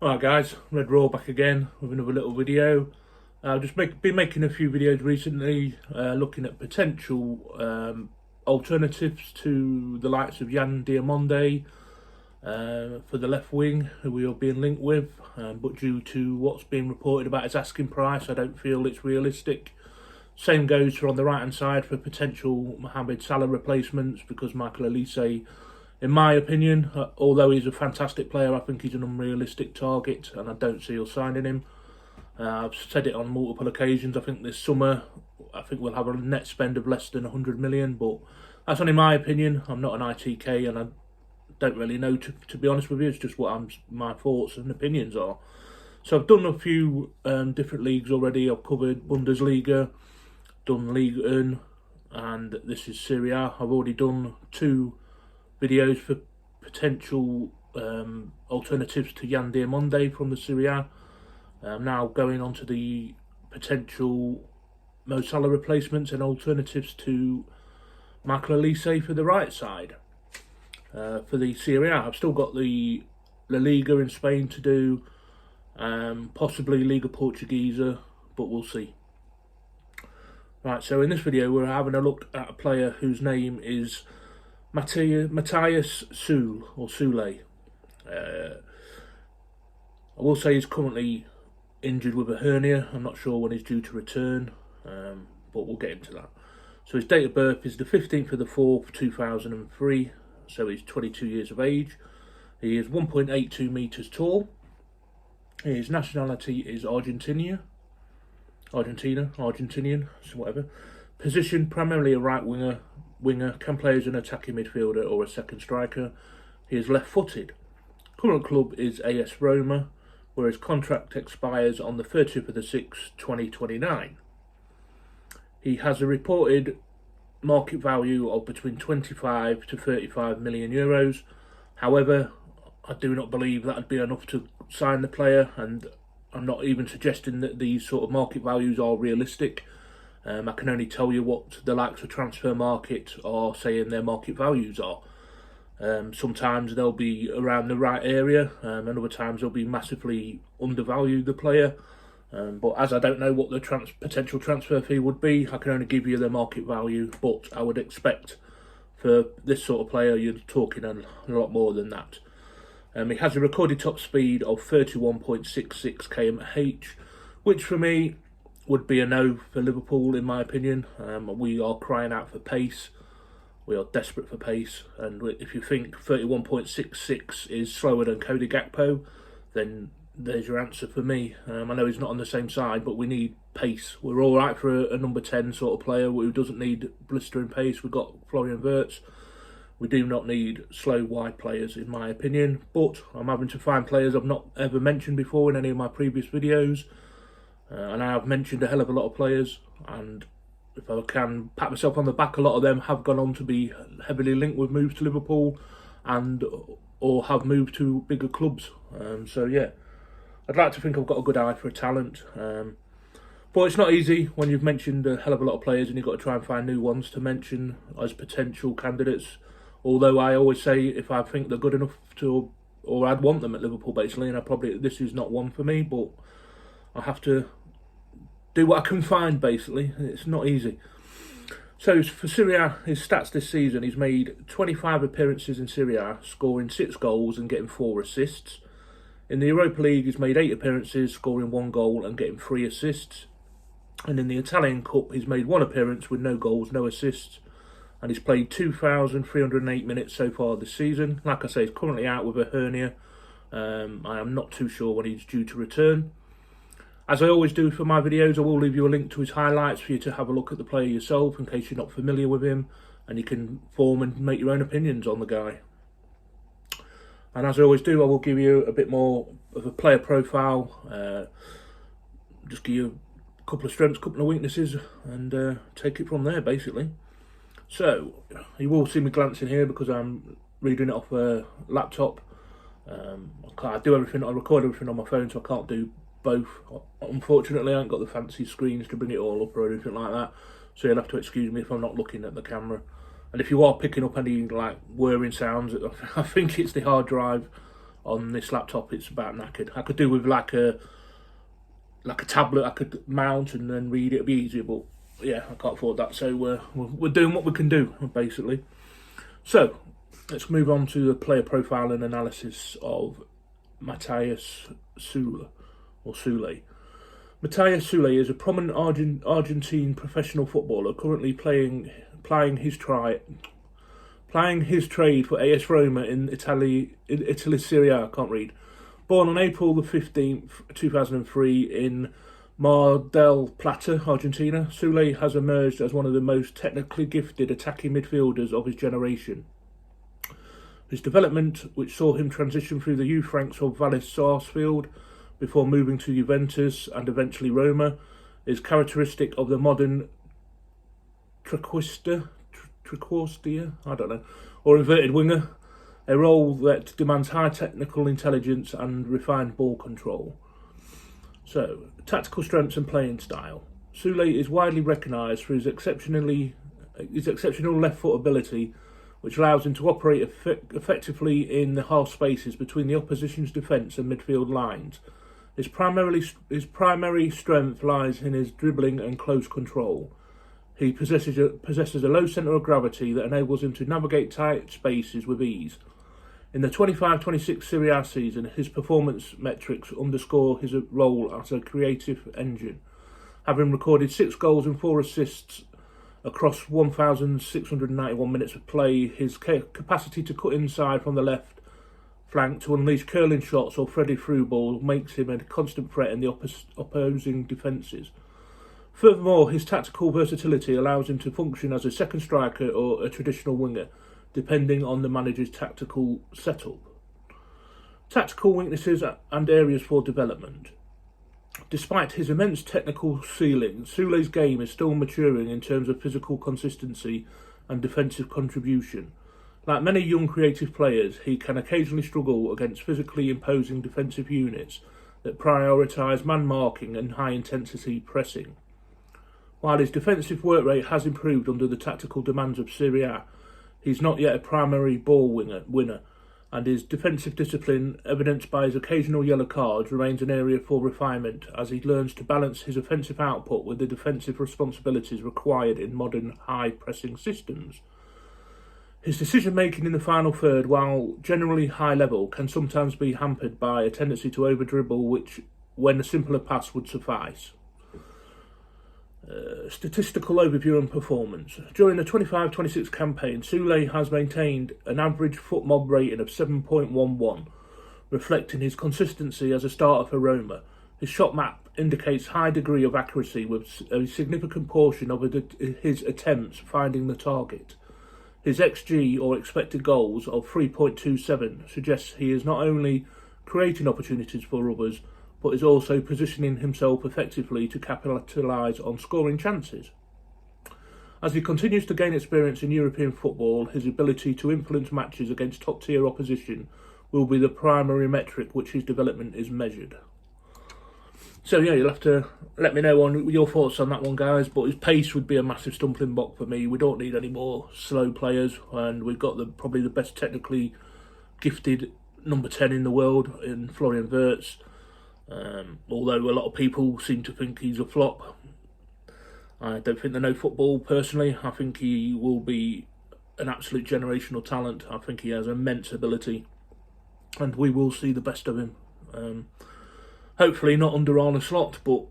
Alright guys, Red Raw back again with another little video. I've just been making a few videos recently looking at potential alternatives to the likes of Yan Diamonde for the left wing, who we are being linked with, but due to what's been reported about his asking price, I don't feel it's realistic. Same goes for on the right hand side for potential Mohamed Salah replacements, because Micheal Olise, in my opinion, although he's a fantastic player, I think he's an unrealistic target and I don't see us signing him. I've said it on multiple occasions. I think this summer, we'll have a net spend of less than 100 million, but that's only my opinion. I'm not an ITK and I don't really know, to be honest with you. It's just what my thoughts and opinions are. So I've done a few different leagues already. I've covered Bundesliga, done Ligue 1, and this is Serie A. I've already done 2 videos for potential alternatives to Yan Diamonde from the Serie A. I'm now going on to the potential Mo Salah replacements and alternatives to Micheal Olise for the right side. For the Serie A, I've still got the La Liga in Spain to do, possibly Liga Portuguesa, but we'll see. Right, so in this video we're having a look at a player whose name is Matias Soule, or Soulé. I will say he's currently injured with a hernia. I'm not sure when he's due to return, but we'll get into that. So his date of birth is the 15th of the 4th, 2003, so he's 22 years of age. He is 1.82 metres tall. His nationality is Argentinian, so whatever. Position primarily a right winger, can play as an attacking midfielder or a second striker. He is left-footed. Current club is AS Roma, where his contract expires on the 30th of the 6th, 2029. He has a reported market value of between 25 to 35 million euros. However, I do not believe that would be enough to sign the player, and I'm not even suggesting that these sort of market values are realistic. I can only tell you what the likes of Transfer Market are saying their market values are. Sometimes they'll be around the right area, and other times they'll be massively undervalue the player. But as I don't know what the potential transfer fee would be, I can only give you the market value. But I would expect for this sort of player, you're talking a lot more than that. He has a recorded top speed of 31.66 km/h, which for me would be a no for Liverpool, in my opinion. We are crying out for pace. We are desperate for pace. And if you think 31.66 is slower than Cody Gakpo, then there's your answer for me. I know he's not on the same side, but we need pace. We're all right for a number 10 sort of player who doesn't need blistering pace. We've got Florian Wirtz. We do not need slow, wide players, in my opinion. But I'm having to find players I've not ever mentioned before in any of my previous videos. And I have mentioned a hell of a lot of players, and if I can pat myself on the back, a lot of them have gone on to be heavily linked with moves to Liverpool and or have moved to bigger clubs. So yeah, I'd like to think I've got a good eye for a talent. But it's not easy when you've mentioned a hell of a lot of players and you've got to try and find new ones to mention as potential candidates. Although I always say if I think they're good enough to, or I'd want them at Liverpool basically, and this is not one for me, but I have to do what I can find basically. It's not easy. So for Serie A, his stats this season, he's made 25 appearances in Serie A, scoring 6 goals and getting 4 assists. In the Europa League, he's made 8 appearances, scoring 1 goal and getting 3 assists. And in the Italian Cup, he's made 1 appearance with no goals, no assists. And he's played 2,308 minutes so far this season. Like I say, he's currently out with a hernia. I am not too sure when he's due to return. As I always do for my videos, I will leave you a link to his highlights for you to have a look at the player yourself in case you're not familiar with him, and you can form and make your own opinions on the guy. And as I always do, I will give you a bit more of a player profile, just give you a couple of strengths, a couple of weaknesses, and take it from there basically. So you will see me glancing here because I'm reading it off a laptop. I record everything on my phone, so I can't do both. Unfortunately, I haven't got the fancy screens to bring it all up or anything like that, so you'll have to excuse me if I'm not looking at the camera. And if you are picking up any like whirring sounds, I think it's the hard drive on this laptop, it's about knackered. I could do with like a tablet I could mount and then read. It'd be easier, but yeah, I can't afford that. So we're doing what we can do, basically. So let's move on to the player profile and analysis of Matías Soule, or Soulé. Matias Soule is a prominent Argentine professional footballer currently plying his trade for AS Roma in Italy's Serie A. I can't read. Born on April the 15th, 2003 in Mar del Plata, Argentina, Soule has emerged as one of the most technically gifted attacking midfielders of his generation. His development, which saw him transition through the youth ranks of Vélez Sarsfield before moving to Juventus and eventually Roma, is characteristic of the modern trequartista, or inverted winger, a role that demands high technical intelligence and refined ball control. So, tactical strengths and playing style. Soule is widely recognised for his exceptional left foot ability, which allows him to operate effectively in the half spaces between the opposition's defence and midfield lines. His primary strength lies in his dribbling and close control. He possesses a low centre of gravity that enables him to navigate tight spaces with ease. In the 25-26 Serie A season, his performance metrics underscore his role as a creative engine, having recorded 6 goals and 4 assists across 1,691 minutes of play. His capacity to cut inside from the left flank to unleash curling shots or threaded through ball makes him a constant threat in the opposing defences. Furthermore, his tactical versatility allows him to function as a second striker or a traditional winger, depending on the manager's tactical setup. Tactical weaknesses and areas for development. Despite his immense technical ceiling, Soule's game is still maturing in terms of physical consistency and defensive contribution. Like many young creative players, he can occasionally struggle against physically imposing defensive units that prioritise man marking and high-intensity pressing. While his defensive work rate has improved under the tactical demands of Serie A, he's not yet a primary ball winner, and his defensive discipline, evidenced by his occasional yellow cards, remains an area for refinement as he learns to balance his offensive output with the defensive responsibilities required in modern high-pressing systems. His decision-making in the final third, while generally high-level, can sometimes be hampered by a tendency to over-dribble, when a simpler pass would suffice. Statistical overview and performance. During the 25-26 campaign, Soule has maintained an average foot mob rating of 7.11, reflecting his consistency as a starter for Roma. His shot map indicates high degree of accuracy, with a significant portion of his attempts finding the target. His XG, or expected goals, of 3.27 suggests he is not only creating opportunities for others, but is also positioning himself effectively to capitalise on scoring chances. As he continues to gain experience in European football, his ability to influence matches against top-tier opposition will be the primary metric which his development is measured. So yeah, you'll have to let me know on your thoughts on that one, guys, but his pace would be a massive stumbling block for me. We don't need any more slow players, and we've got probably the best technically gifted number 10 in the world in Florian Wirtz. Although a lot of people seem to think he's a flop. I don't think they know football personally. I think he will be an absolute generational talent. I think he has immense ability, and we will see the best of him. Hopefully not under Arne Slot, but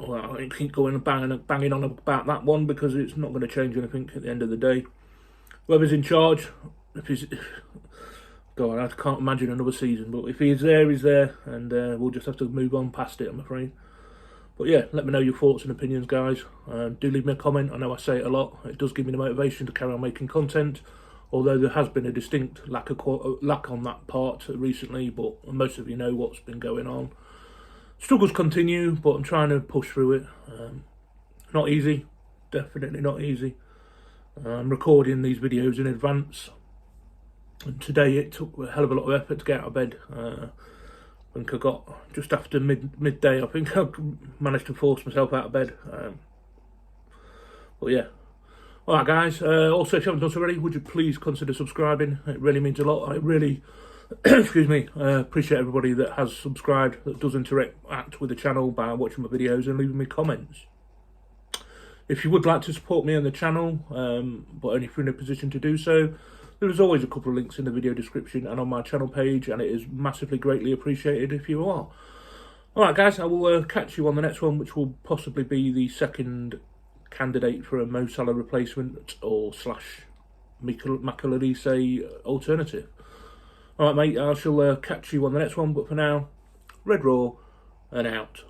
I think keep going and banging on about that one, because it's not going to change anything at the end of the day. Whoever's in charge, God, I can't imagine another season, but if he's there, he's there, and we'll just have to move on past it, I'm afraid. But yeah, let me know your thoughts and opinions, guys. Do leave me a comment. I know I say it a lot. It does give me the motivation to carry on making content, although there has been a distinct lack on that part recently, but most of you know what's been going on. Struggles continue, but I'm trying to push through it. Not easy, definitely not easy. I'm recording these videos in advance, and today it took a hell of a lot of effort to get out of bed. I think I got just after midday. I think I managed to force myself out of bed. But yeah. Alright guys, also if you haven't done so already, would you please consider subscribing? It really means a lot. It really Excuse me. Appreciate everybody that has subscribed, that does interact with the channel by watching my videos and leaving me comments. If you would like to support me on the channel, but only if you're in a position to do so, there is always a couple of links in the video description and on my channel page, and it is massively greatly appreciated if you are. Alright guys, I will catch you on the next one, which will possibly be the second candidate for a Mo Salah replacement or slash Micheal Olise alternative. Alright mate, I shall catch you on the next one, but for now, Red Raw and out.